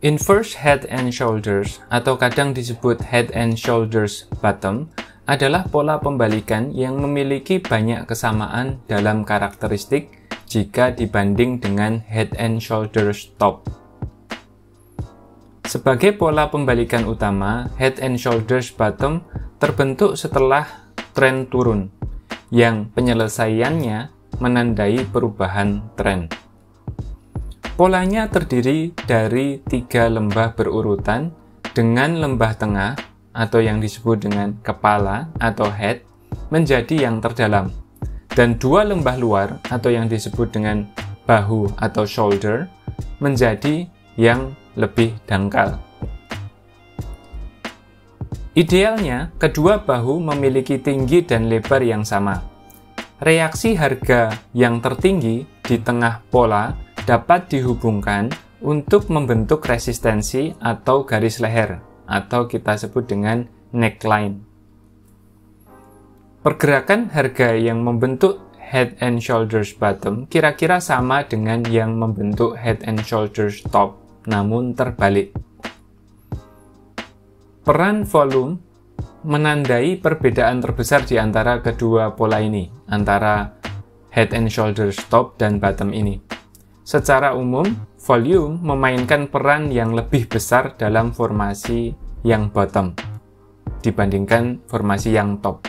Inverse head and shoulders atau kadang disebut head and shoulders bottom adalah pola pembalikan yang memiliki banyak kesamaan dalam karakteristik jika dibanding dengan head and shoulders top. Sebagai pola pembalikan utama, head and shoulders bottom terbentuk setelah tren turun yang penyelesaiannya menandai perubahan tren. Polanya terdiri dari 3 lembah berurutan dengan lembah tengah atau yang disebut dengan kepala atau head menjadi yang terdalam, dan 2 lembah luar atau yang disebut dengan bahu atau shoulder menjadi yang lebih dangkal. Idealnya, kedua bahu memiliki tinggi dan lebar yang sama. Reaksi harga yang tertinggi di tengah pola dapat dihubungkan untuk membentuk resistensi atau garis leher, atau kita sebut dengan neckline. Pergerakan harga yang membentuk head and shoulders bottom kira-kira sama dengan yang membentuk head and shoulders top, namun terbalik. Peran volume menandai perbedaan terbesar di antara kedua pola ini, antara head and shoulders top dan bottom ini. Secara umum, volume memainkan peran yang lebih besar dalam formasi yang bottom dibandingkan formasi yang top.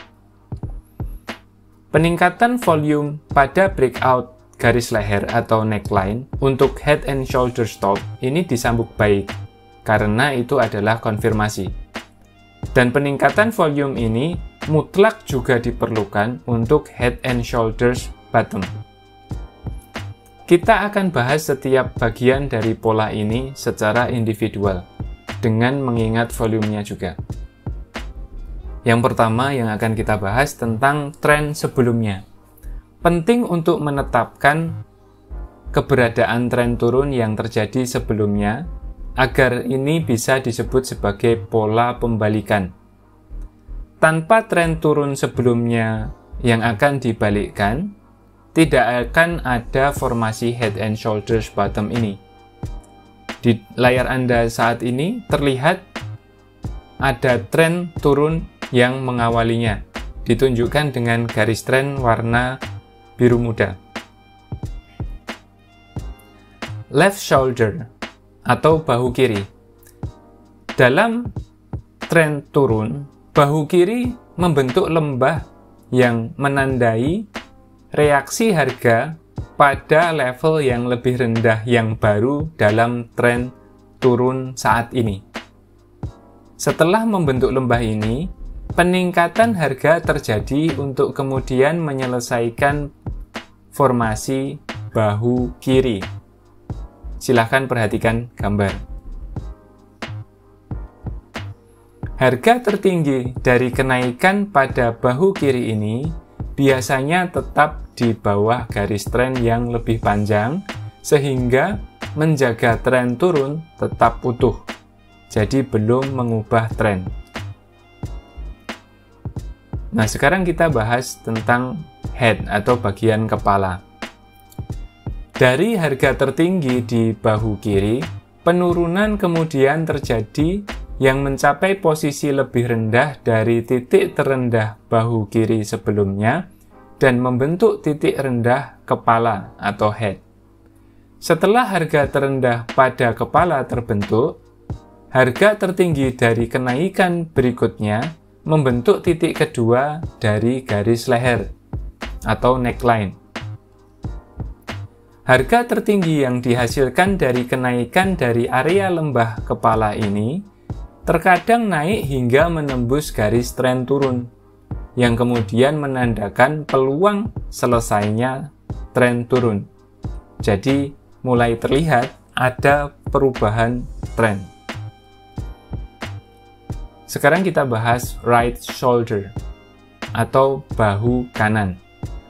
Peningkatan volume pada breakout garis leher atau neckline untuk head and shoulders top ini disambut baik karena itu adalah konfirmasi. Dan peningkatan volume ini mutlak juga diperlukan untuk head and shoulders bottom. Kita akan bahas setiap bagian dari pola ini secara individual, dengan mengingat volumenya juga. Yang pertama yang akan kita bahas tentang tren sebelumnya. Penting untuk menetapkan keberadaan tren turun yang terjadi sebelumnya, agar ini bisa disebut sebagai pola pembalikan. Tanpa tren turun sebelumnya yang akan dibalikkan, tidak akan ada formasi head and shoulders bottom ini. Di layar Anda saat ini terlihat ada tren turun yang mengawalinya, ditunjukkan dengan garis tren warna biru muda. Left shoulder atau bahu kiri. Dalam tren turun, bahu kiri membentuk lembah yang menandai reaksi harga pada level yang lebih rendah yang baru dalam tren turun saat ini. Setelah membentuk lembah ini, peningkatan harga terjadi untuk kemudian menyelesaikan formasi bahu kiri. Silahkan perhatikan gambar. Harga tertinggi dari kenaikan pada bahu kiri ini biasanya tetap di bawah garis tren yang lebih panjang, sehingga menjaga tren turun tetap utuh, jadi belum mengubah tren. Nah, sekarang kita bahas tentang head atau bagian kepala. Dari harga tertinggi di bahu kiri, penurunan kemudian terjadi yang mencapai posisi lebih rendah dari titik terendah bahu kiri sebelumnya dan membentuk titik rendah kepala atau head. Setelah harga terendah pada kepala terbentuk, harga tertinggi dari kenaikan berikutnya membentuk titik kedua dari garis leher atau neckline. Harga tertinggi yang dihasilkan dari kenaikan dari area lembah kepala ini terkadang naik hingga menembus garis tren turun, yang kemudian menandakan peluang selesainya tren turun. Jadi, mulai terlihat ada perubahan tren. Sekarang kita bahas right shoulder atau bahu kanan.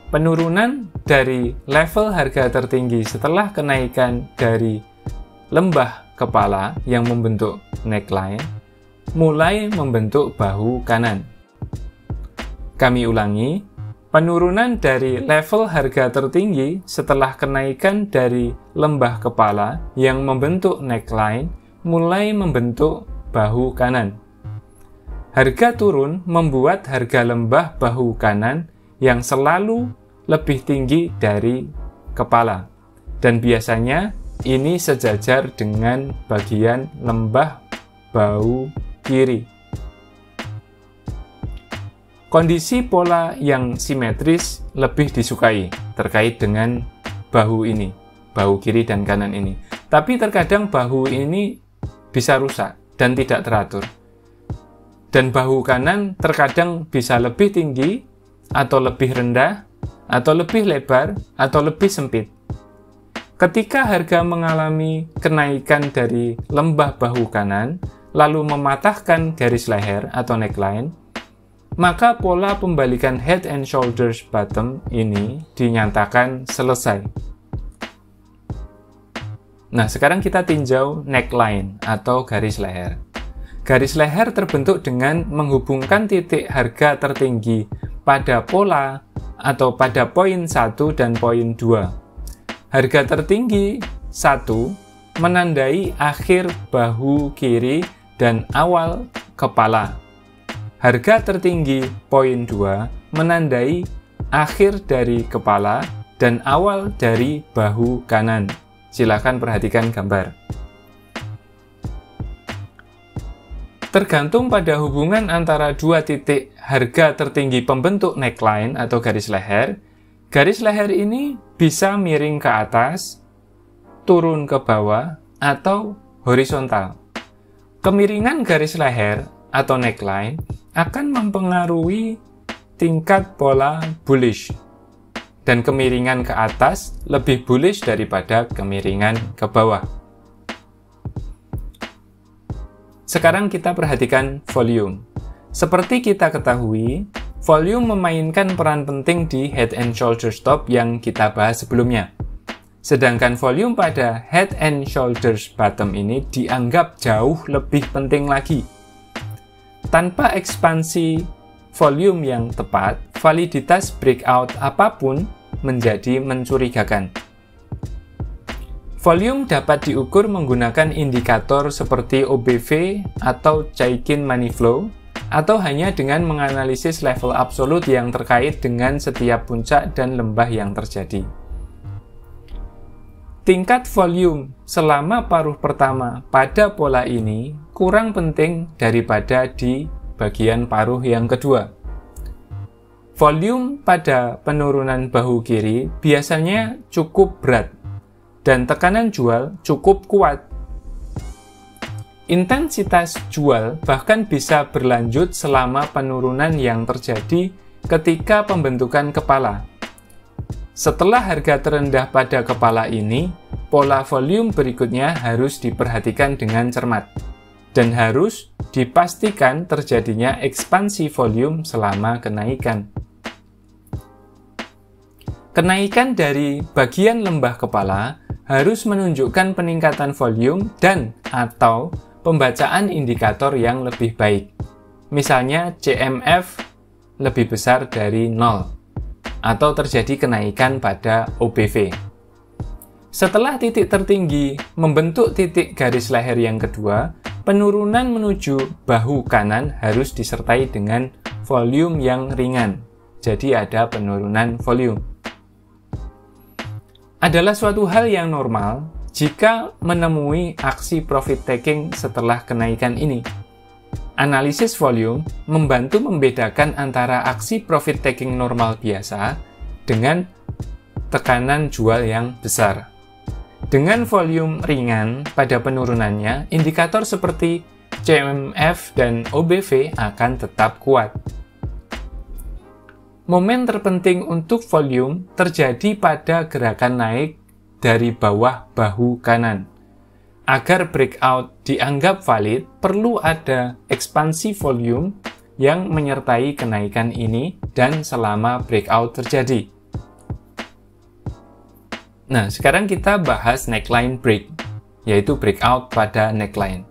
Penurunan dari level harga tertinggi setelah kenaikan dari lembah kepala yang membentuk neckline mulai membentuk bahu kanan. Kami ulangi, penurunan dari level harga tertinggi setelah kenaikan dari lembah kepala yang membentuk neckline mulai membentuk bahu kanan. Harga turun membuat harga lembah bahu kanan yang selalu lebih tinggi dari kepala. Dan biasanya ini sejajar dengan bagian lembah bahu kiri. Kondisi pola yang simetris lebih disukai terkait dengan bahu ini, bahu kiri dan kanan ini. Tapi terkadang bahu ini bisa rusak dan tidak teratur. Dan bahu kanan terkadang bisa lebih tinggi, atau lebih rendah, atau lebih lebar, atau lebih sempit. Ketika harga mengalami kenaikan dari lembah bahu kanan, lalu mematahkan garis leher atau neckline, maka pola pembalikan head and shoulders bottom ini dinyatakan selesai. Nah, sekarang kita tinjau neckline atau garis leher. Garis leher terbentuk dengan menghubungkan titik harga tertinggi pada pola atau pada poin 1 dan poin 2. Harga tertinggi 1 menandai akhir bahu kiri dan awal kepala. Harga tertinggi poin 2 menandai akhir dari kepala dan awal dari bahu kanan. Silakan perhatikan gambar. Tergantung pada hubungan antara dua titik harga tertinggi pembentuk neckline atau garis leher ini bisa miring ke atas, turun ke bawah, atau horizontal. Kemiringan garis leher atau neckline akan mempengaruhi tingkat pola bullish, dan kemiringan ke atas lebih bullish daripada kemiringan ke bawah. Sekarang kita perhatikan volume. Seperti kita ketahui, volume memainkan peran penting di head and shoulders top yang kita bahas sebelumnya. Sedangkan volume pada head and shoulders bottom ini dianggap jauh lebih penting lagi. Tanpa ekspansi volume yang tepat, validitas breakout apapun menjadi mencurigakan. Volume dapat diukur menggunakan indikator seperti OBV atau Chaikin Money Flow, atau hanya dengan menganalisis level absolut yang terkait dengan setiap puncak dan lembah yang terjadi. Tingkat volume selama paruh pertama pada pola ini kurang penting daripada di bagian paruh yang kedua. Volume pada penurunan bahu kiri biasanya cukup berat, dan tekanan jual cukup kuat. Intensitas jual bahkan bisa berlanjut selama penurunan yang terjadi ketika pembentukan kepala. Setelah harga terendah pada kepala ini, pola volume berikutnya harus diperhatikan dengan cermat, dan harus dipastikan terjadinya ekspansi volume selama kenaikan. Kenaikan dari bagian lembah kepala harus menunjukkan peningkatan volume dan atau pembacaan indikator yang lebih baik. Misalnya CMF lebih besar dari 0 atau terjadi kenaikan pada OBV. Setelah titik tertinggi membentuk titik garis leher yang kedua, penurunan menuju bahu kanan harus disertai dengan volume yang ringan. Jadi ada penurunan volume. Adalah suatu hal yang normal jika menemui aksi profit taking setelah kenaikan ini. Analisis volume membantu membedakan antara aksi profit taking normal biasa dengan tekanan jual yang besar. Dengan volume ringan pada penurunannya, indikator seperti CMF dan OBV akan tetap kuat. Momen terpenting untuk volume terjadi pada gerakan naik dari bawah bahu kanan. Agar breakout dianggap valid, perlu ada ekspansi volume yang menyertai kenaikan ini dan selama breakout terjadi. Nah, sekarang kita bahas neckline break, yaitu breakout pada neckline.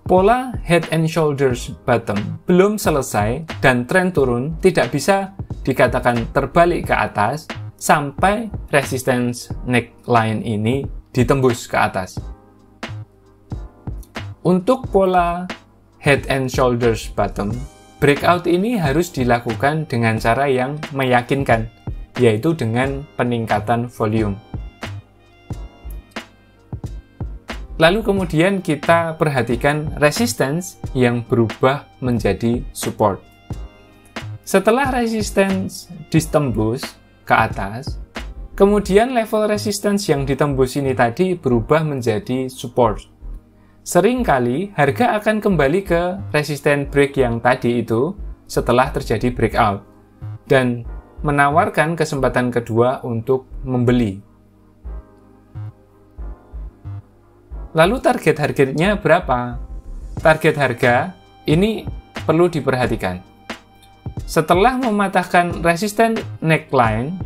Pola head and shoulders bottom belum selesai dan tren turun tidak bisa dikatakan terbalik ke atas sampai resistance neckline ini ditembus ke atas. Untuk pola head and shoulders bottom, breakout ini harus dilakukan dengan cara yang meyakinkan, yaitu dengan peningkatan volume. Lalu kemudian kita perhatikan resistance yang berubah menjadi support. Setelah resistance ditembus ke atas, kemudian level resistance yang ditembus ini tadi berubah menjadi support. Seringkali harga akan kembali ke resisten break yang tadi itu setelah terjadi breakout dan menawarkan kesempatan kedua untuk membeli. Lalu target harganya berapa? Target harga ini perlu diperhatikan. Setelah mematahkan resisten neckline,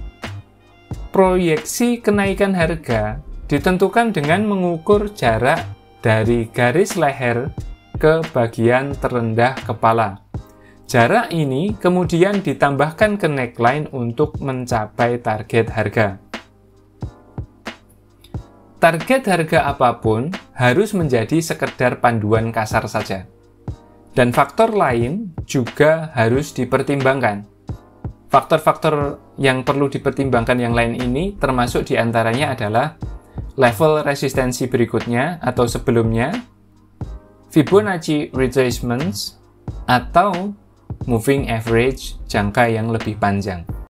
proyeksi kenaikan harga ditentukan dengan mengukur jarak dari garis leher ke bagian terendah kepala. Jarak ini kemudian ditambahkan ke neckline untuk mencapai target harga. Target harga apapun harus menjadi sekedar panduan kasar saja. Dan faktor lain juga harus dipertimbangkan. Faktor-faktor yang perlu dipertimbangkan yang lain ini termasuk diantaranya adalah level resistensi berikutnya atau sebelumnya, Fibonacci retracements, atau moving average jangka yang lebih panjang.